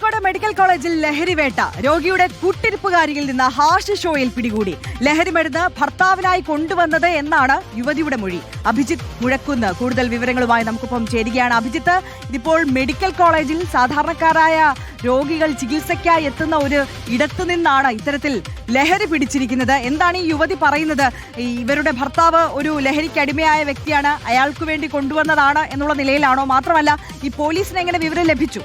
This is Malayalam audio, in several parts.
കോഴിക്കോട് മെഡിക്കൽ കോളേജിൽ ലഹരിവേട്ട. രോഗിയുടെ കൂട്ടിരിപ്പുകാരിയിൽ നിന്ന് ഹാഷിഷ് ഓയിൽ പിടികൂടി. ലഹരി മരുന്ന് ഭർത്താവിനായി കൊണ്ടുവന്നത് എന്നാണ് യുവതിയുടെ മൊഴി. അഭിജിത്ത് മുഴക്കുന്ന് കൂടുതൽ വിവരങ്ങളുമായി നമുക്കൊപ്പം ചേരുകയാണ്. അഭിജിത്ത്, ഇതിപ്പോൾ മെഡിക്കൽ കോളേജിൽ സാധാരണക്കാരായ രോഗികൾ ചികിത്സയ്ക്കായി എത്തുന്ന ഒരു ഇടത്തു നിന്നാണ് ഇത്തരത്തിൽ ലഹരി പിടിച്ചിരിക്കുന്നത്. എന്താണ് ഈ യുവതി പറയുന്നത്? ഇവരുടെ ഭർത്താവ് ഒരു ലഹരിക്ക് അടിമയായ വ്യക്തിയാണ്, അയാൾക്ക് വേണ്ടി കൊണ്ടുവന്നതാണ് എന്നുള്ള നിലയിലാണോ? മാത്രമല്ല, ഈ പോലീസിന് എങ്ങനെ വിവരം ലഭിച്ചു?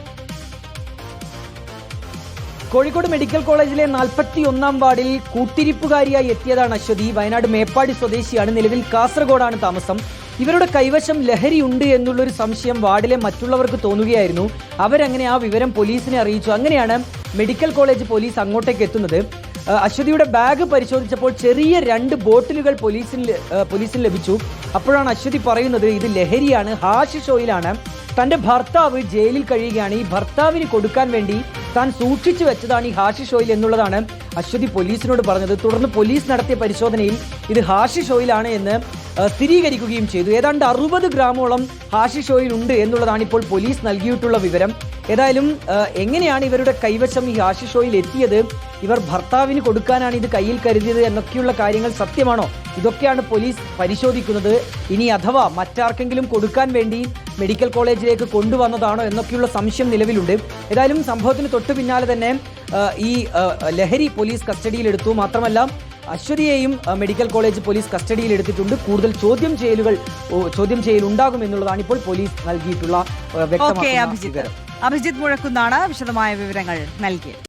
കോഴിക്കോട് മെഡിക്കൽ കോളേജിലെ 41-ാം വാർഡിൽ കൂട്ടിരിപ്പുകാരിയായി എത്തിയതാണ് അശ്വതി. വയനാട് മേപ്പാടി സ്വദേശിയാണ്. നിലവിൽ കാസർഗോഡാണ് താമസം. ഇവരുടെ കൈവശം ലഹരി ഉണ്ട് എന്നുള്ളൊരു സംശയം വാർഡിലെ മറ്റുള്ളവർക്ക് തോന്നുകയായിരുന്നു. അവരങ്ങനെ ആ വിവരം പോലീസിനെ അറിയിച്ചു. അങ്ങനെയാണ് മെഡിക്കൽ കോളേജ് പോലീസ് അങ്ങോട്ടേക്ക് എത്തുന്നത്. അശ്വതിയുടെ ബാഗ് പരിശോധിച്ചപ്പോൾ ചെറിയ 2 ബോട്ടിലുകൾ പോലീസിന് ലഭിച്ചു. അപ്പോഴാണ് അശ്വതി പറയുന്നത് ഇത് ലഹരിയാണ്, ഹാഷിഷ് ഓയിലാണ്. തന്റെ ഭർത്താവ് ജയിലിൽ കഴിയുകയാണ്. ഈ ഭർത്താവിന് കൊടുക്കാൻ വേണ്ടി താൻ സൂക്ഷിച്ചു വെച്ചതാണ് ഈ ഹാഷിഷ് ഓയിൽ എന്നുള്ളതാണ് അശ്വതി പോലീസിനോട് പറഞ്ഞത്. തുടർന്ന് പോലീസ് നടത്തിയ പരിശോധനയിൽ ഇത് ഹാഷിഷ് ഓയിലാണ് എന്ന് സ്ഥിരീകരിക്കുകയും ചെയ്തു. ഏതാണ്ട് 60 ഗ്രാമോളം ഹാഷിഷ് ഓയിൽ ഉണ്ട് എന്നുള്ളതാണ് ഇപ്പോൾ പോലീസ് നൽകിയിട്ടുള്ള വിവരം. ഏതായാലും എങ്ങനെയാണ് ഇവരുടെ കൈവശം ഈ ഹാഷിഷ് ഓയിൽ എത്തിയത്, ഇവർ ഭർത്താവിന് കൊടുക്കാനാണ് ഇത് കയ്യിൽ കരുതിയത് എന്നൊക്കെയുള്ള കാര്യങ്ങൾ സത്യമാണോ? ഇതൊക്കെയാണ് പോലീസ് പരിശോധിക്കുന്നത്. ഇനി അഥവാ മറ്റാർക്കെങ്കിലും കൊടുക്കാൻ വേണ്ടി മെഡിക്കൽ കോളേജിലേക്ക് കൊണ്ടുവന്നതാണോ എന്നൊക്കെയുള്ള സംശയം നിലവിലുണ്ട്. ഏതായാലും സംഭവത്തിന് തൊട്ടു പിന്നാലെ തന്നെ ഈ ലഹരി പോലീസ് കസ്റ്റഡിയിലെടുത്തു. മാത്രമല്ല അശ്വതിയെയും മെഡിക്കൽ കോളേജ് പോലീസ് കസ്റ്റഡിയിൽ എടുത്തിട്ടുണ്ട്. കൂടുതൽ ചോദ്യം ചെയ്യൽ ഉണ്ടാകുമെന്നുള്ളതാണ് ഇപ്പോൾ പോലീസ് നൽകിയിട്ടുള്ള വ്യക്തമാക്കുന്ന വിവരം. അഭിജിത്ത് മുഴക്കുന്നാണ് വിശദമായ വിവരങ്ങൾ നൽകിയത്.